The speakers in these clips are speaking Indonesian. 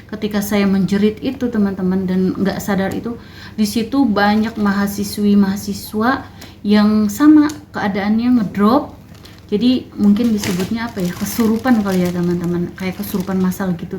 ketika saya menjerit itu teman-teman dan nggak sadar itu, di situ banyak mahasiswa yang sama keadaannya ngedrop. Jadi mungkin disebutnya apa ya, kesurupan kali ya teman-teman, kayak kesurupan massal gitu.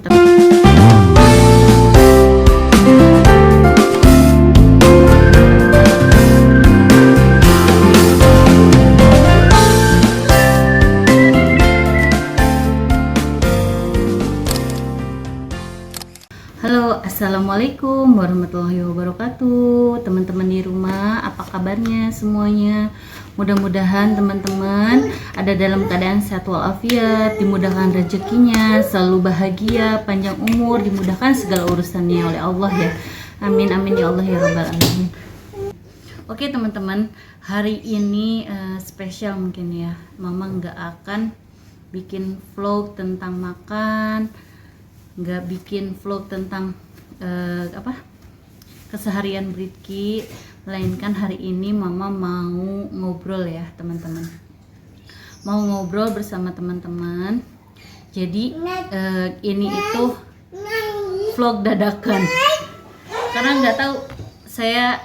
Halo, assalamualaikum warahmatullahi wabarakatuh. Teman-teman di rumah, apa kabarnya semuanya? Mudah-mudahan teman-teman ada dalam keadaan sehat walafiat, dimudahkan rezekinya, selalu bahagia, panjang umur, dimudahkan segala urusannya oleh Allah ya. Amin amin ya Allah ya rabbal alamin. Oke teman-teman, hari ini spesial mungkin ya. Mama nggak akan bikin vlog tentang makan, nggak bikin vlog tentang keseharian Britki, melainkan hari ini Mama mau ngobrol ya teman-teman, mau ngobrol bersama teman-teman. Jadi ini itu vlog dadakan karena nggak tahu, saya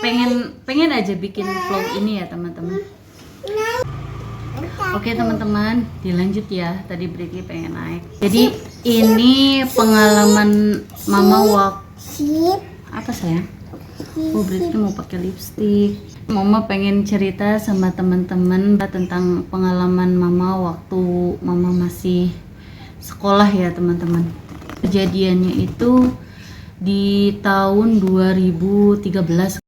pengen aja bikin vlog ini ya teman-teman. Oke teman-teman, dilanjut ya. Tadi Britki pengen naik. Jadi ini pengalaman Mama waktu apa sayang? Oh, Britki mau pakai lipstick. Mama pengen cerita sama teman-teman tentang pengalaman Mama waktu Mama masih sekolah ya teman-teman. Kejadiannya itu di tahun 2013.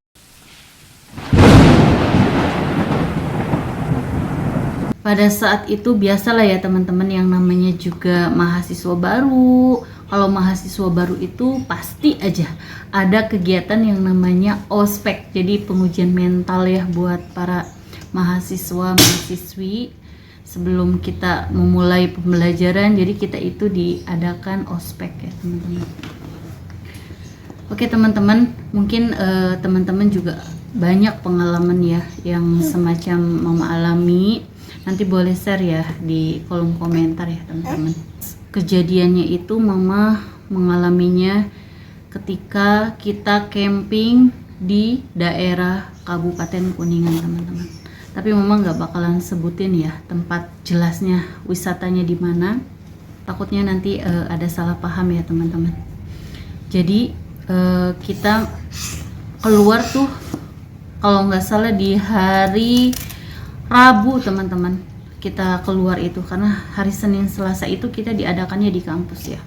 Pada saat itu biasalah ya teman-teman, yang namanya juga mahasiswa baru. Kalau mahasiswa baru itu pasti aja ada kegiatan yang namanya ospek. Jadi pengujian mental ya buat para mahasiswa mahasiswi sebelum kita memulai pembelajaran. Jadi kita itu diadakan ospek ya teman-teman. Oke teman-teman, mungkin teman-teman juga banyak pengalaman ya yang semacam Mama alami. Nanti boleh share ya di kolom komentar ya teman-teman. Kejadiannya itu Mama mengalaminya ketika kita camping di daerah Kabupaten Kuningan teman-teman. Tapi Mama nggak bakalan sebutin ya tempat jelasnya, wisatanya di mana. Takutnya nanti ada salah paham ya teman-teman. Jadi kita keluar tuh kalau nggak salah di hari Rabu teman-teman, kita keluar itu karena hari Senin Selasa itu kita diadakannya di kampus ya.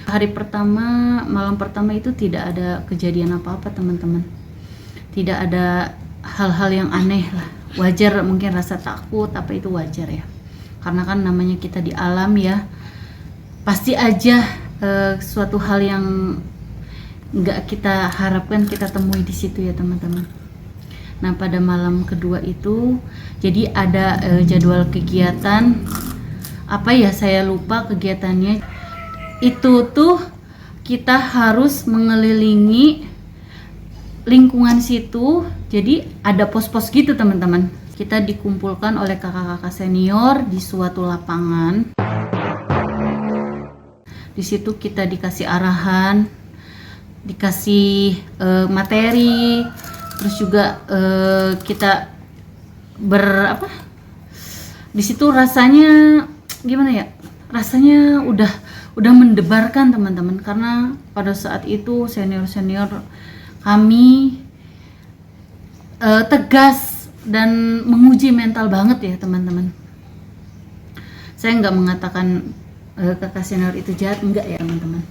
Hari pertama, malam pertama itu tidak ada kejadian apa-apa teman-teman, tidak ada hal-hal yang aneh lah. Wajar mungkin rasa takut apa itu wajar ya, karena kan namanya kita di alam ya, pasti aja suatu hal yang nggak kita harapkan kita temui di situ ya teman-teman. Nah pada malam kedua itu jadi ada jadwal kegiatan apa ya, saya lupa kegiatannya. Itu tuh kita harus mengelilingi lingkungan situ. Jadi ada pos-pos gitu teman-teman. Kita dikumpulkan oleh kakak-kakak senior di suatu lapangan. Di situ kita dikasih arahan, dikasih materi. Terus juga kita di situ rasanya gimana ya, rasanya udah mendebarkan teman-teman, karena pada saat itu senior kami tegas dan menguji mental banget ya teman-teman. Saya nggak mengatakan kakak senior itu jahat, enggak ya teman-teman.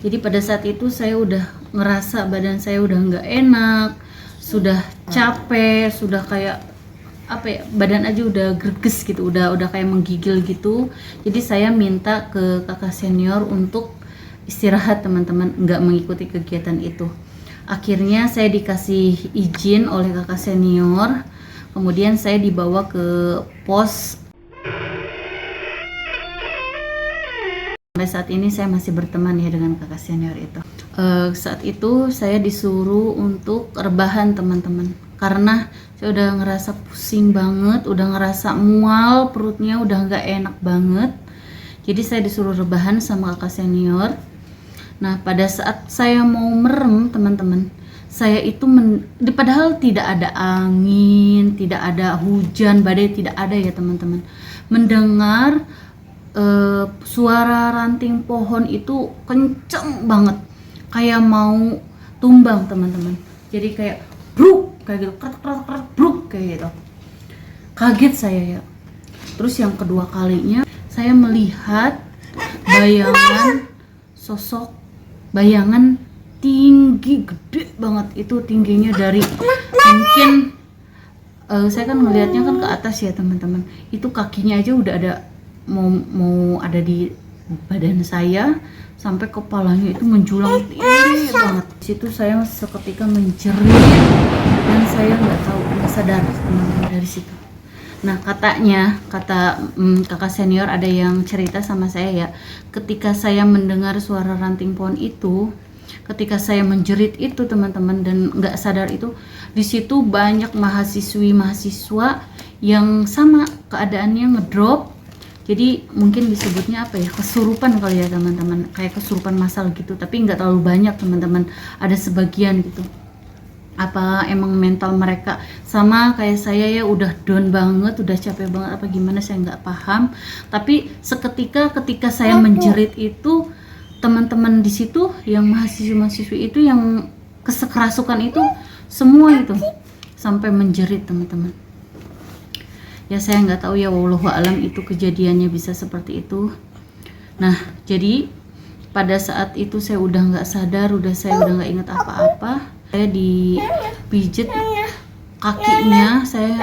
Jadi pada saat itu saya udah ngerasa badan saya udah nggak enak, sudah capek, sudah kayak apa ya, badan aja udah greges gitu, udah kayak menggigil gitu. Jadi saya minta ke kakak senior untuk istirahat teman-teman, nggak mengikuti kegiatan itu. Akhirnya saya dikasih izin oleh kakak senior, kemudian saya dibawa ke pos. Sampai saat ini saya masih berteman ya dengan kakak senior itu. Saat itu saya disuruh untuk rebahan teman-teman, karena saya udah ngerasa pusing banget, udah ngerasa mual, perutnya udah nggak enak banget. Jadi saya disuruh rebahan sama kakak senior. Nah, pada saat saya mau merem, teman-teman, saya itu padahal tidak ada angin, tidak ada hujan, badai tidak ada ya teman-teman. Mendengar suara ranting pohon itu kenceng banget, kayak mau tumbang teman-teman. Jadi kayak bruk, kayak gitu, krek bruk kayak gitu. Kaget saya ya. Terus yang kedua kalinya saya melihat bayangan tinggi gede banget, itu tingginya dari mungkin saya kan melihatnya kan ke atas ya teman-teman, itu kakinya aja udah ada mau ada di badan saya, sampai kepalanya itu menjulang tinggi banget. Situ saya seketika menjerit dan saya nggak sadar teman-teman dari situ. Nah, kata kakak senior ada yang cerita sama saya ya, ketika saya mendengar suara ranting pohon itu, ketika saya menjerit itu teman-teman dan nggak sadar itu, di situ banyak mahasiswa yang sama keadaannya ngedrop. Jadi mungkin disebutnya apa ya, kesurupan kali ya teman-teman, kayak kesurupan massal gitu, tapi nggak terlalu banyak teman-teman, ada sebagian gitu. Apa emang mental mereka sama kayak saya ya, udah down banget, udah capek banget apa gimana saya nggak paham. Tapi seketika ketika saya menjerit itu, teman-teman di situ yang mahasiswi itu yang kerasukan itu semua itu sampai menjerit teman-teman. Ya saya nggak tahu ya, wallahu alam itu kejadiannya bisa seperti itu. Nah, jadi pada saat itu saya udah nggak sadar, saya udah nggak ingat apa-apa. Saya dipijet kakinya, saya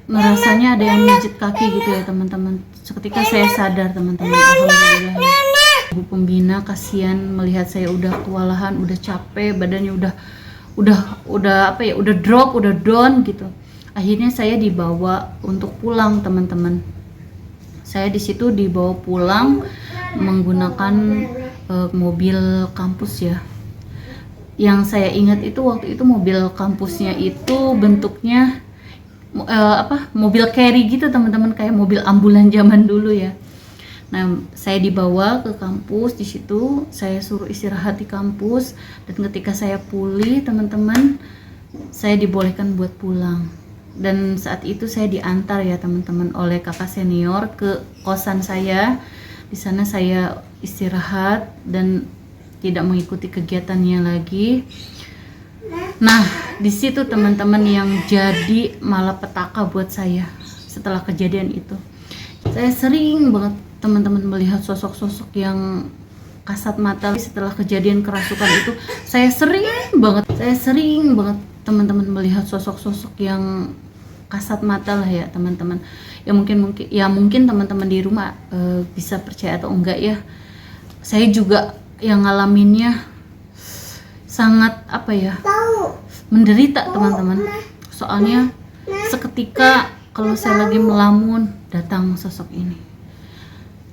merasanya ada yang mijit kaki gitu ya teman-teman. Seketika saya sadar teman-teman, alhamdulillah ya. Ibu pembina kasihan melihat saya udah kewalahan, udah capek, badannya udah apa ya, udah drop, udah down gitu. Akhirnya saya dibawa untuk pulang teman-teman. Saya di situ dibawa pulang menggunakan mobil kampus ya. Yang saya ingat itu waktu itu mobil kampusnya itu bentuknya mobil carry gitu teman-teman, kayak mobil ambulan zaman dulu ya. Nah, saya dibawa ke kampus, di situ saya suruh istirahat di kampus, dan ketika saya pulih teman-teman, saya dibolehkan buat pulang. Dan saat itu saya diantar ya teman-teman oleh kakak senior ke kosan saya. Di sana saya istirahat dan tidak mengikuti kegiatannya lagi. Nah, di situ teman-teman yang jadi malapetaka buat saya setelah kejadian itu. Saya sering banget teman-teman melihat sosok-sosok yang kasat mata. Setelah kejadian kerasukan itu, saya sering banget teman-teman melihat sosok-sosok yang kasat mata lah ya teman-teman. Ya mungkin teman-teman di rumah bisa percaya atau enggak ya. Saya juga yang ngalaminnya sangat apa ya, menderita teman-teman. Soalnya seketika kalau saya lagi melamun, datang sosok ini,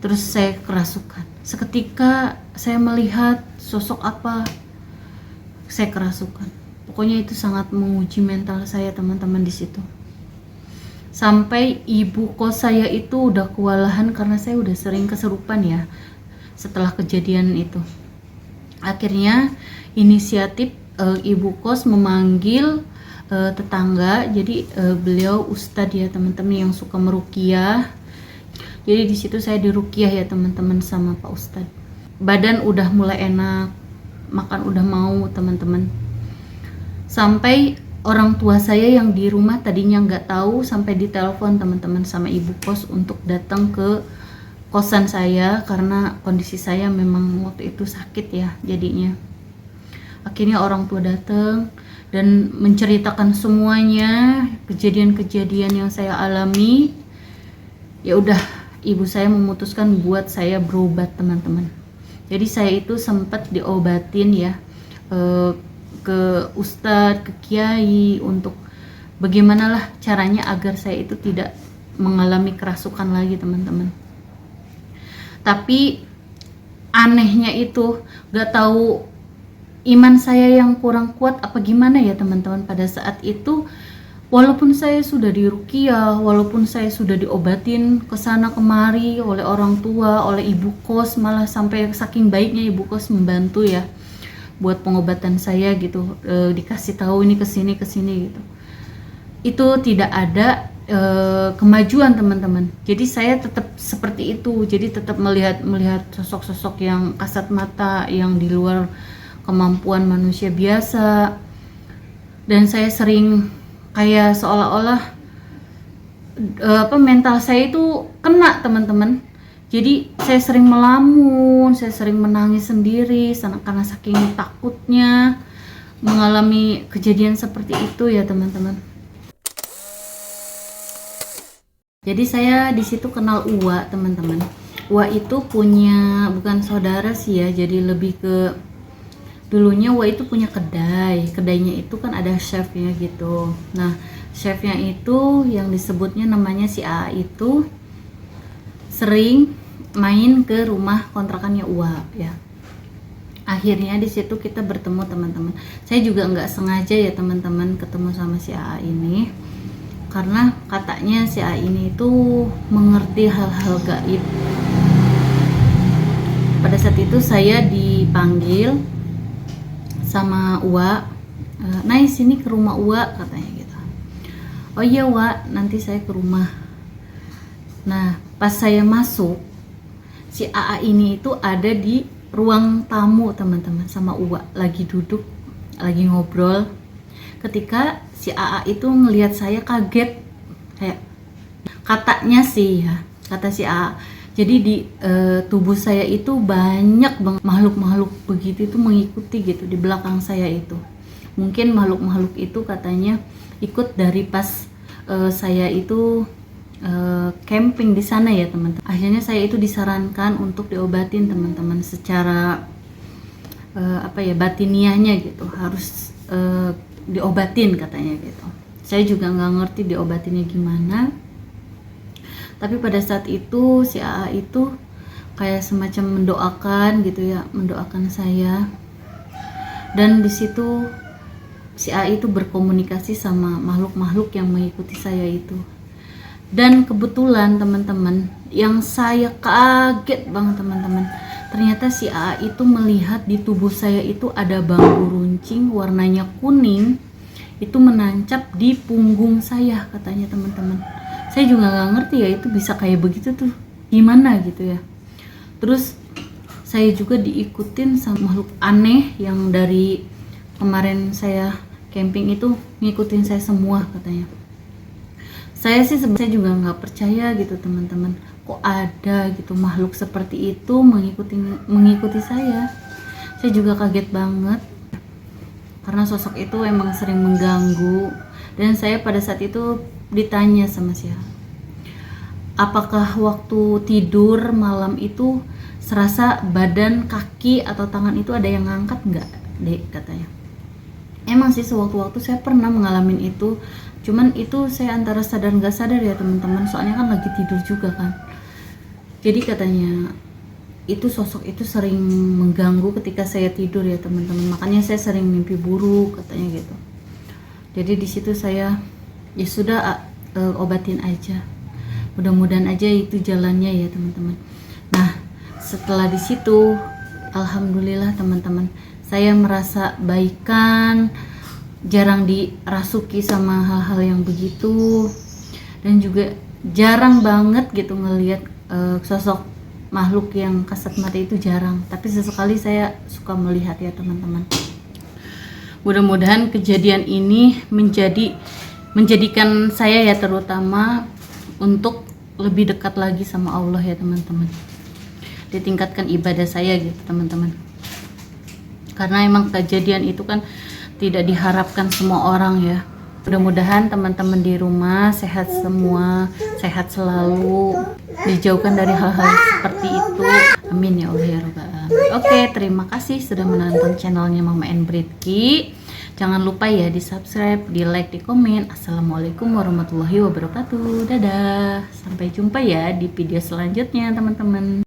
terus saya kerasukan. Seketika saya melihat sosok apa, saya kerasukan. Pokoknya itu sangat menguji mental saya teman-teman di situ. Sampai ibu kos saya itu udah kewalahan karena saya udah sering kesurupan ya setelah kejadian itu. Akhirnya inisiatif ibu kos memanggil tetangga. Jadi beliau ustadz ya teman-teman yang suka meruqyah. Jadi di situ saya diruqyah ya teman-teman sama Pak Ustadz. Badan udah mulai enak, makan udah mau teman-teman. Sampai orang tua saya yang di rumah tadinya nggak tahu, sampai ditelepon teman-teman sama ibu kos untuk datang ke kosan saya karena kondisi saya memang waktu itu sakit ya jadinya. Akhirnya orang tua datang dan menceritakan semuanya, kejadian-kejadian yang saya alami. Ya udah, ibu saya memutuskan buat saya berobat teman-teman. Jadi saya itu sempat diobatin ya ke ustadz, ke kiai, untuk bagaimanalah caranya agar saya itu tidak mengalami kerasukan lagi teman-teman. Tapi anehnya itu gak tahu iman saya yang kurang kuat apa gimana ya teman-teman, pada saat itu Walaupun saya sudah diruqyah, walaupun saya sudah diobatin ke sana kemari oleh orang tua, oleh ibu kos, malah sampai saking baiknya ibu kos membantu ya buat pengobatan saya gitu, dikasih tahu ini ke sini gitu. Itu tidak ada kemajuan teman-teman. Jadi saya tetap seperti itu. Jadi tetap melihat sosok-sosok yang kasat mata, yang di luar kemampuan manusia biasa. Dan saya sering kayak seolah-olah mental saya itu kena teman-teman. Jadi saya sering melamun, saya sering menangis sendiri karena saking takutnya mengalami kejadian seperti itu ya teman-teman. Jadi saya di situ kenal Uwa teman-teman. Uwa itu punya, bukan saudara sih ya, jadi lebih ke dulunya Uwa itu punya kedainya itu kan ada chefnya gitu. Nah chefnya itu yang disebutnya namanya si A itu sering main ke rumah kontrakannya Uwa ya. Akhirnya di situ kita bertemu teman-teman. Saya juga nggak sengaja ya teman-teman ketemu sama si A ini, karena katanya si A ini itu mengerti hal-hal gaib. Pada saat itu saya dipanggil sama Uwa, "Nai sini ke rumah Uwa," katanya gitu. "Oh iya Uwa, nanti saya ke rumah." Nah pas saya masuk, si AA ini itu ada di ruang tamu teman-teman sama Uwa, lagi duduk, lagi ngobrol. Ketika si AA itu ngelihat saya kaget, kayak katanya sih ya, kata si AA, jadi di tubuh saya itu banyak banget makhluk-makhluk begitu itu mengikuti gitu di belakang saya itu. Mungkin makhluk-makhluk itu katanya ikut dari pas saya itu camping di sana ya teman-teman. Akhirnya saya itu disarankan untuk diobatin teman-teman secara batiniahnya gitu, harus diobatin katanya gitu. Saya juga nggak ngerti diobatinnya gimana. Tapi pada saat itu si AA itu kayak semacam mendoakan gitu ya, mendoakan saya. Dan di situ si AA itu berkomunikasi sama makhluk-makhluk yang mengikuti saya itu. Dan kebetulan teman-teman, yang saya kaget banget teman-teman, ternyata si AA itu melihat di tubuh saya itu ada bambu runcing warnanya kuning, itu menancap di punggung saya katanya teman-teman. Saya juga nggak ngerti ya itu bisa kayak begitu tuh gimana gitu ya. Terus saya juga diikutin sama makhluk aneh yang dari kemarin saya camping itu ngikutin saya semua katanya. Saya sih sebenarnya juga nggak percaya gitu teman-teman, kok ada gitu makhluk seperti itu mengikuti saya. Saya juga kaget banget karena sosok itu emang sering mengganggu. Dan saya pada saat itu ditanya sama siapa, apakah waktu tidur malam itu serasa badan, kaki atau tangan itu ada yang ngangkat nggak dek katanya. Emang sih sewaktu-waktu saya pernah mengalami itu, cuman itu saya antara sadar nggak sadar ya teman-teman, soalnya kan lagi tidur juga kan. Jadi katanya itu sosok itu sering mengganggu ketika saya tidur ya teman-teman, makanya saya sering mimpi buruk katanya gitu. Jadi di situ saya ya sudah obatin aja, mudah-mudahan aja itu jalannya ya teman-teman. Nah setelah di situ alhamdulillah teman-teman, saya merasa baikan, jarang dirasuki sama hal-hal yang begitu, dan juga jarang banget gitu ngelihat sosok makhluk yang kasat mata itu jarang, tapi sesekali saya suka melihat ya teman-teman. Mudah-mudahan kejadian ini menjadikan saya ya terutama untuk lebih dekat lagi sama Allah ya teman-teman, ditingkatkan ibadah saya gitu teman-teman, karena emang kejadian itu kan tidak diharapkan semua orang ya. Mudah-mudahan teman-teman di rumah sehat semua, sehat selalu, dijauhkan dari hal-hal seperti itu. Amin ya Allah ya Rabbal Alamin. Oke, terima kasih sudah menonton channelnya Mama and Britki. Jangan lupa ya di subscribe, di like, di komen. Assalamualaikum warahmatullahi wabarakatuh. Dadah, sampai jumpa ya di video selanjutnya teman-teman.